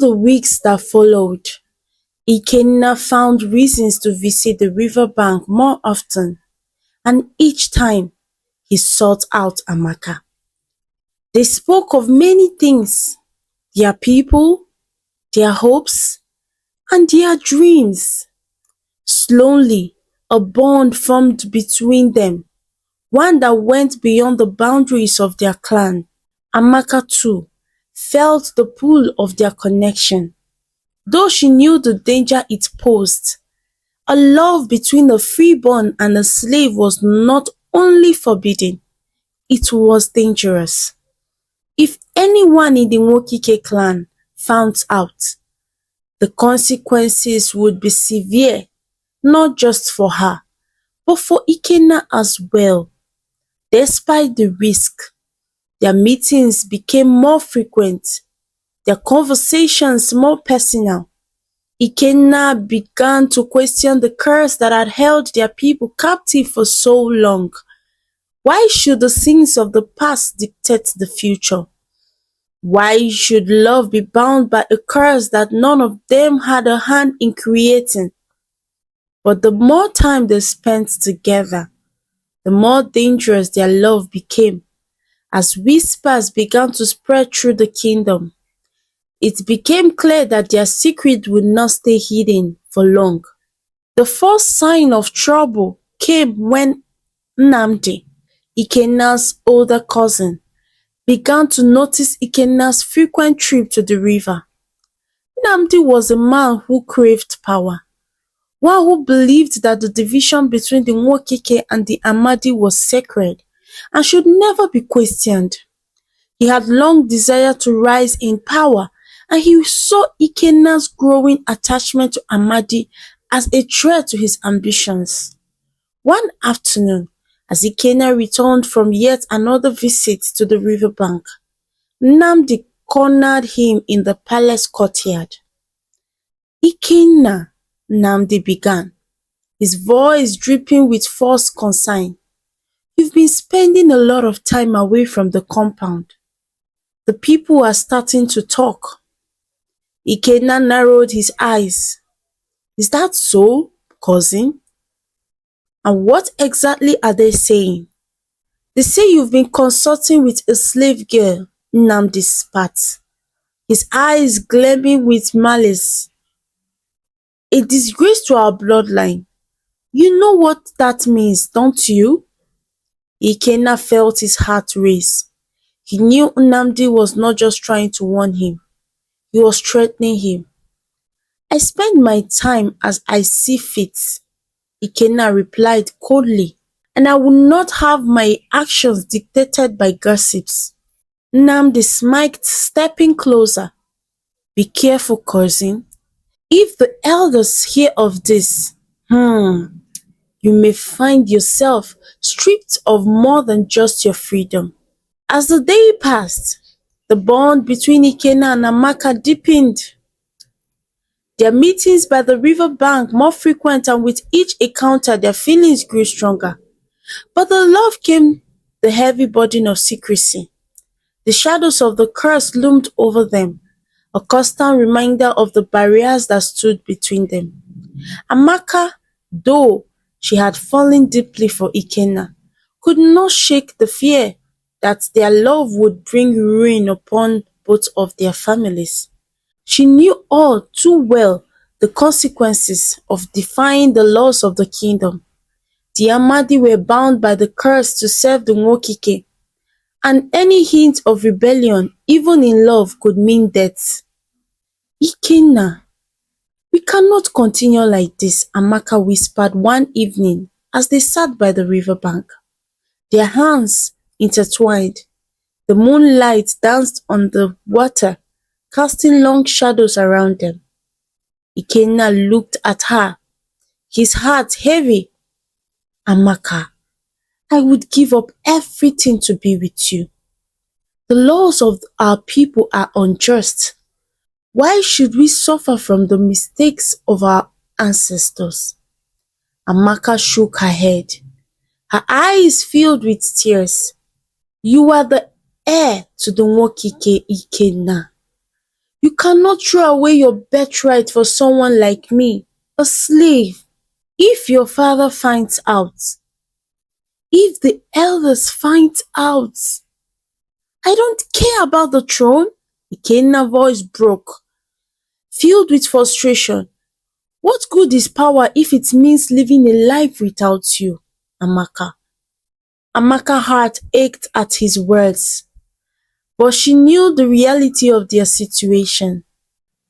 the weeks that followed, Ikenna found reasons to visit the riverbank more often, and each time he sought out Amaka. They spoke of many things: their people, their hopes, and their dreams. Slowly, a bond formed between them, one that went beyond the boundaries of their clan. Amaka too felt the pull of their connection. Though she knew the danger it posed, a love between a freeborn and a slave was not only forbidden, it was dangerous. If anyone in the Nwaokik clan found out, the consequences would be severe, not just for her, but for Ikenna as well. Despite the risk, their meetings became more frequent, their conversations more personal. Ikenna began to question the curse that had held their people captive for so long. Why should the sins of the past dictate the future? Why should love be bound by a curse that none of them had a hand in creating? But the more time they spent together, the more dangerous their love became. As whispers began to spread through the kingdom, it became clear that their secret would not stay hidden for long. The first sign of trouble came when Nnamdi, Ikenna's older cousin, began to notice Ikenna's frequent trip to the river. Nnamdi was a man who craved power, one who believed that the division between the Nwaokik and the Amadi was sacred and should never be questioned. He had long desired to rise in power, and he saw Ikenna's growing attachment to Amadi as a threat to his ambitions. One afternoon, as Ikenna returned from yet another visit to the riverbank, Nnamdi cornered him in the palace courtyard. "Ikenna," Nnamdi began, his voice dripping with forced concern, "you've been spending a lot of time away from the compound. The people are starting to talk." Ikenna narrowed his eyes. "Is that so, cousin? And what exactly are they saying?" "They say you've been consulting with a slave girl," Nnamdi spat, his eyes gleaming with malice. "A disgrace to our bloodline. You know what that means, don't you?" Ikenna felt his heart race. He knew Nnamdi was not just trying to warn him, he was threatening him. "I spend my time as I see fit," Ikenna replied coldly, "and I will not have my actions dictated by gossips." Nnamdi smiled, stepping closer. "Be careful, cousin. If the elders hear of this, you may find yourself stripped of more than just your freedom." As the day passed, the bond between Ikenna and Amaka deepened. Their meetings by the river bank more frequent, and with each encounter their feelings grew stronger. But the love came the heavy burden of secrecy. The shadows of the curse loomed over them, a constant reminder of the barriers that stood between them. Amaka, though she had fallen deeply for Ikenna, could not shake the fear that their love would bring ruin upon both of their families. She knew all too well the consequences of defying the laws of the kingdom. The Amadi were bound by the curse to serve the Nwaokik, and any hint of rebellion, even in love, could mean death. "Ikenna, we cannot continue like this," Amaka whispered one evening as they sat by the riverbank, their hands intertwined. The moonlight danced on the water, casting long shadows around them. Ikenna looked at her, his heart heavy. "Amaka, I would give up everything to be with you. The laws of our people are unjust. Why should we suffer from the mistakes of our ancestors?" Amaka shook her head, her eyes filled with tears. "You are the heir to the Nwaokik, Ikenna. You cannot throw away your birthright for someone like me, a slave. If your father finds out, if the elders find out, I don't care about the throne. Ikenna's voice broke, filled with frustration. What good is power if it means living a life without you, Amaka? Amaka's heart ached at his words, but she knew the reality of their situation.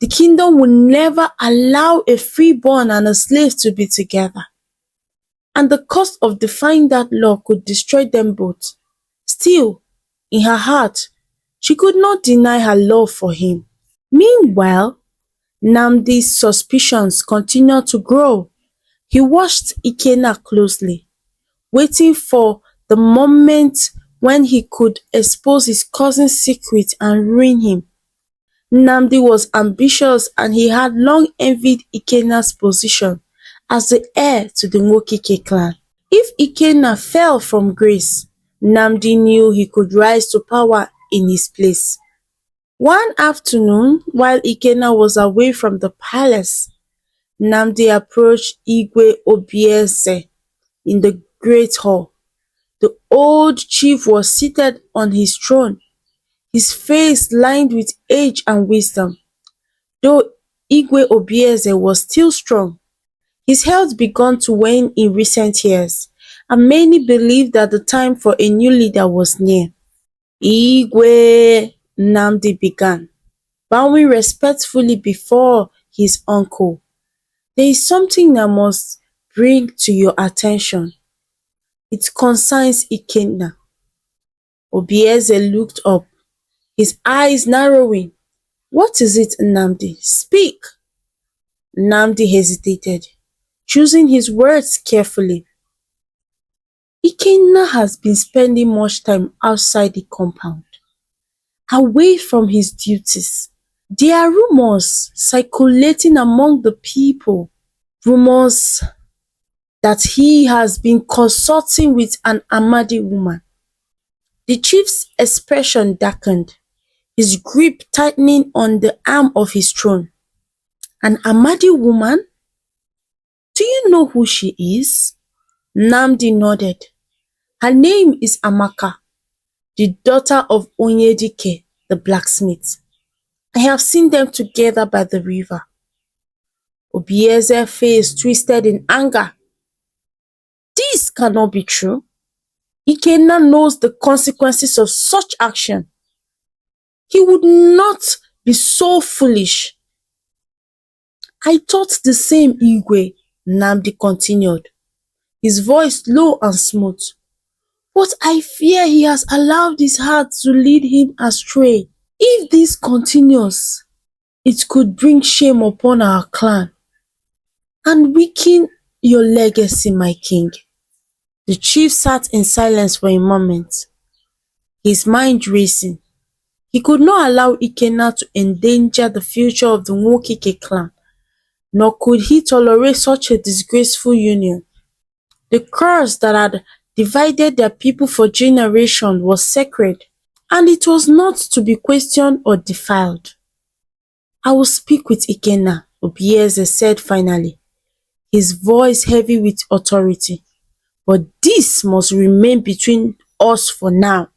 The kingdom would never allow a freeborn and a slave to be together, and the cost of defying that law could destroy them both. Still, in her heart, she could not deny her love for him. Meanwhile, Nnamdi's suspicions continued to grow. He watched Ikenna closely, waiting for the moment when he could expose his cousin's secret and ruin him. Nnamdi was ambitious and he had long envied Ikenna's position as the heir to the Nwaokik clan. If Ikenna fell from grace, Nnamdi knew he could rise to power in his place. One afternoon, while Ikenna was away from the palace, Nnamdi approached Igwe Obieze in the great hall. The old chief was seated on his throne, his face lined with age and wisdom. Though Igwe Obieze was still strong, his health began to wane in recent years, and many believed that the time for a new leader was near. Igwe, Nnamdi began, bowing respectfully before his uncle. There is something I must bring to your attention. It concerns Ikenna. Obieze looked up, his eyes narrowing. What is it, Nnamdi? Speak. Nnamdi hesitated, choosing his words carefully. Ikenna has been spending much time outside the compound, away from his duties. There are rumors circulating among the people, rumors that he has been consulting with an Amadi woman. The chief's expression darkened, his grip tightening on the arm of his throne. An Amadi woman? Do you know who she is? Nnamdi nodded. Her name is Amaka, the daughter of Onyedike, the blacksmith. I have seen them together by the river. Obieze's face twisted in anger. This cannot be true. Ikenna knows the consequences of such action. He would not be so foolish. I thought the same, Igwe, Nnamdi continued, his voice low and smooth. But I fear he has allowed his heart to lead him astray. If this continues, it could bring shame upon our clan and weaken your legacy, my king. The chief sat in silence for a moment, his mind racing. He could not allow Ikenna to endanger the future of the Nwaokik clan, nor could he tolerate such a disgraceful union. The curse that had divided their people for generations was sacred, and it was not to be questioned or defiled. I will speak with Ikenna, Obieze said finally, his voice heavy with authority. But this must remain between us for now.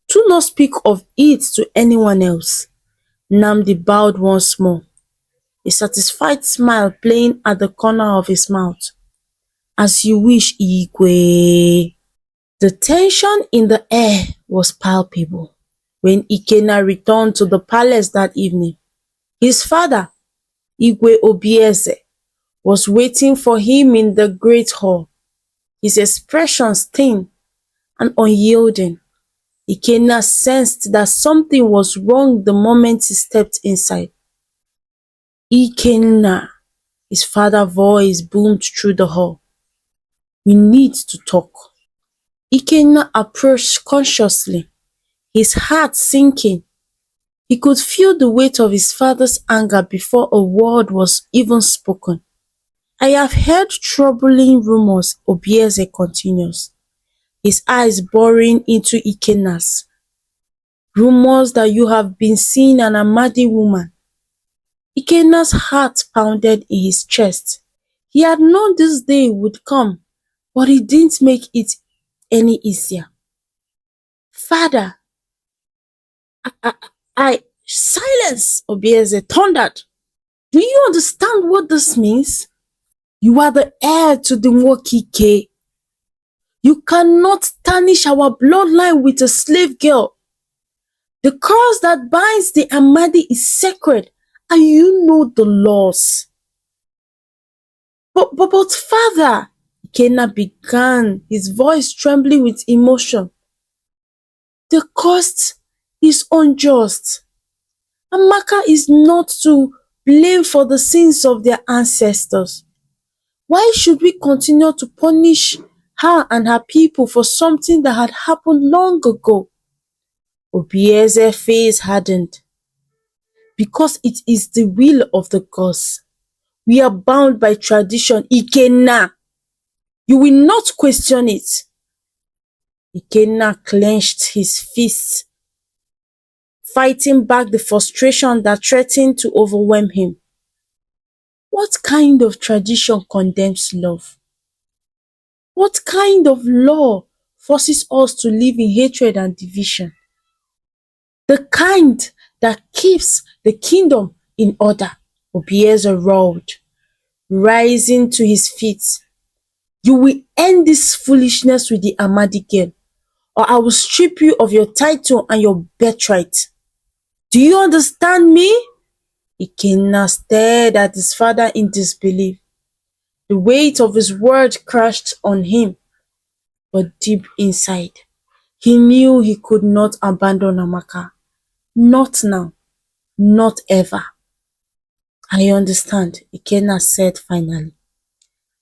Do not speak of it to anyone else. Nnamdi bowed once more, a satisfied smile playing at the corner of his mouth. As you wish, Igwe. The tension in the air was palpable when Ikenna returned to the palace that evening. His father, Igwe Obieze, was waiting for him in the great hall, his expression thin and unyielding. Ikenna sensed that something was wrong the moment he stepped inside. Ikenna, his father's voice boomed through the hall. We need to talk. Ikenna approached cautiously, his heart sinking. He could feel the weight of his father's anger before a word was even spoken. I have heard troubling rumors, Obieze continues, his eyes boring into Ikenna's. rumors that you have been seeing an Amadi woman. Ikena's heart pounded in his chest. He had known this day would come, but it didn't make it any easier. Father, silence, Obieze thundered. Do you understand what this means? You are the heir to the Nwaokik. You cannot tarnish our bloodline with a slave girl. The curse that binds the Amadi is sacred, and you know the laws. But father, Ikena began, his voice trembling with emotion. The cost is unjust. Amaka is not to blame for the sins of their ancestors. Why should we continue to punish her and her people for something that had happened long ago? Obieze's face hardened. Because it is the will of the gods. We are bound by tradition. Ikena, you will not question it. Ikena clenched his fists, fighting back the frustration that threatened to overwhelm him. What kind of tradition condemns love? What kind of law forces us to live in hatred and division? The kind that keeps the kingdom in order, Obieze roared, rising to his feet. You will end this foolishness with the Amadi girl, or I will strip you of your title and your birthright. Do you understand me? Ikena stared at his father in disbelief. The weight of his word crashed on him, but deep inside, he knew he could not abandon Amaka. Not now, not ever. I understand, Ikena said finally,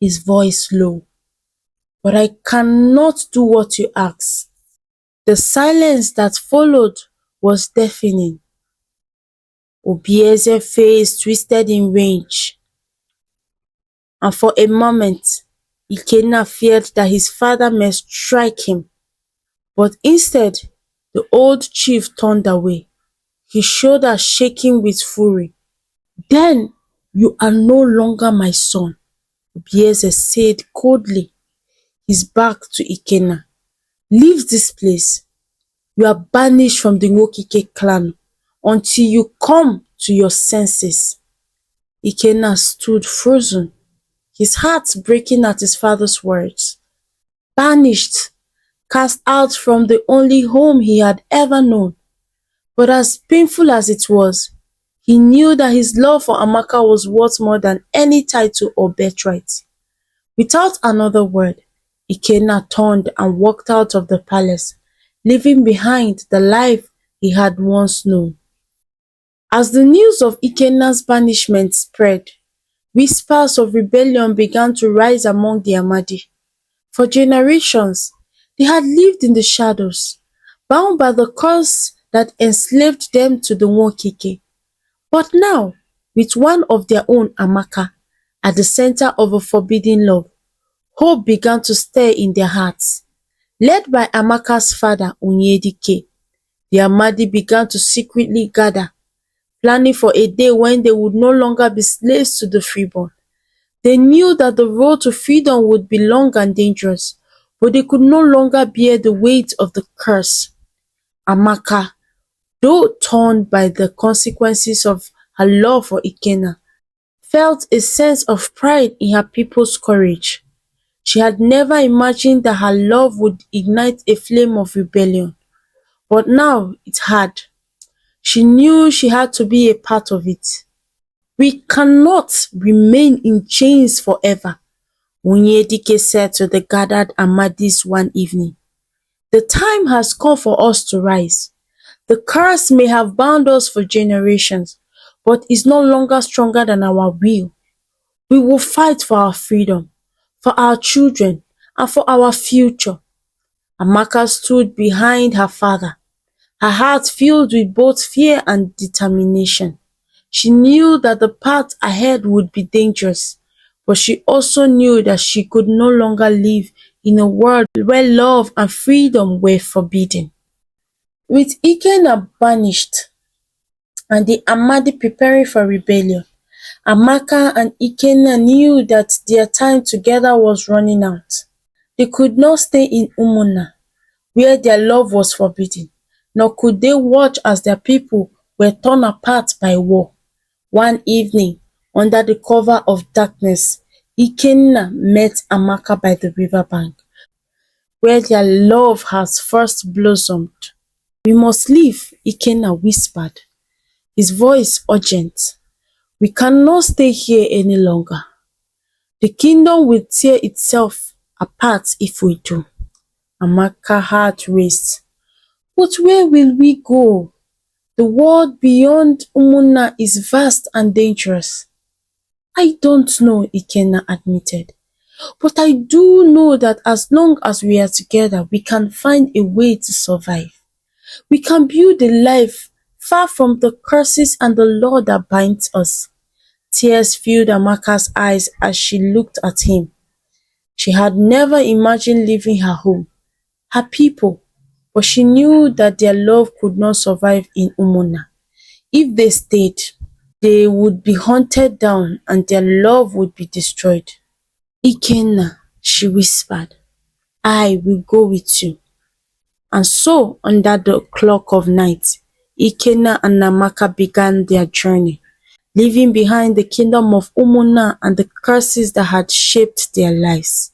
his voice low. But I cannot do what you ask. The silence that followed was deafening. Obieze's face twisted in rage. And for a moment, Ikena feared that his father might strike him. But instead, the old chief turned away, his shoulders shaking with fury. Then you are no longer my son, Obieze said coldly, his back to Ikena. Leave this place. You are banished from the Nwaokik clan until you come to your senses. Ikena stood frozen, his heart breaking at his father's words. Banished, cast out from the only home he had ever known. But as painful as it was, he knew that his love for Amaka was worth more than any title or birthright. Without another word, Ikena turned and walked out of the palace, leaving behind the life he had once known. As the news of Ikena's banishment spread, whispers of rebellion began to rise among the Amadi. For generations, they had lived in the shadows, bound by the curse that enslaved them to the Nwaokik. But now, with one of their own, Amaka, at the center of a forbidden love, hope began to stir in their hearts. Led by Amaka's father, Onyedike, the Amadi began to secretly gather, planning for a day when they would no longer be slaves to the freeborn. They knew that the road to freedom would be long and dangerous, but they could no longer bear the weight of the curse. Amaka, though torn by the consequences of her love for Ikena, felt a sense of pride in her people's courage. She had never imagined that her love would ignite a flame of rebellion, but now it had. She knew she had to be a part of it. We cannot remain in chains forever, Onyedike said to the gathered Amadis one evening. The time has come for us to rise. The curse may have bound us for generations, but is no longer stronger than our will. We will fight for our freedom, for our children, and for our future. Amaka stood behind her father, her heart filled with both fear and determination. She knew that the path ahead would be dangerous, but she also knew that she could no longer live in a world where love and freedom were forbidden. With Ikenna banished and the Amadi preparing for rebellion, Amaka and Ikenna knew that their time together was running out. They could not stay in Umunna, where their love was forbidden, nor could they watch as their people were torn apart by war. One evening, under the cover of darkness, Ikenna met Amaka by the riverbank, where their love has first blossomed. "We must leave," Ikenna whispered, his voice urgent. "We cannot stay here any longer. The kingdom will tear itself apart if we do." Amaka's heart raced. "But where will we go? The world beyond Umunna is vast and dangerous." "I don't know," Ikenna admitted. "But I do know that as long as we are together, we can find a way to survive. We can build a life far from the curses and the law that binds us." Tears filled Amaka's eyes as she looked at him. She had never imagined leaving her home, her people, but she knew that their love could not survive in Umunna. If they stayed, they would be hunted down and their love would be destroyed. "Ikenna," she whispered, "I will go with you." And so, under the clock of night, Ikenna and Amaka began their journey, leaving behind the kingdom of Umunna and the curses that had shaped their lives.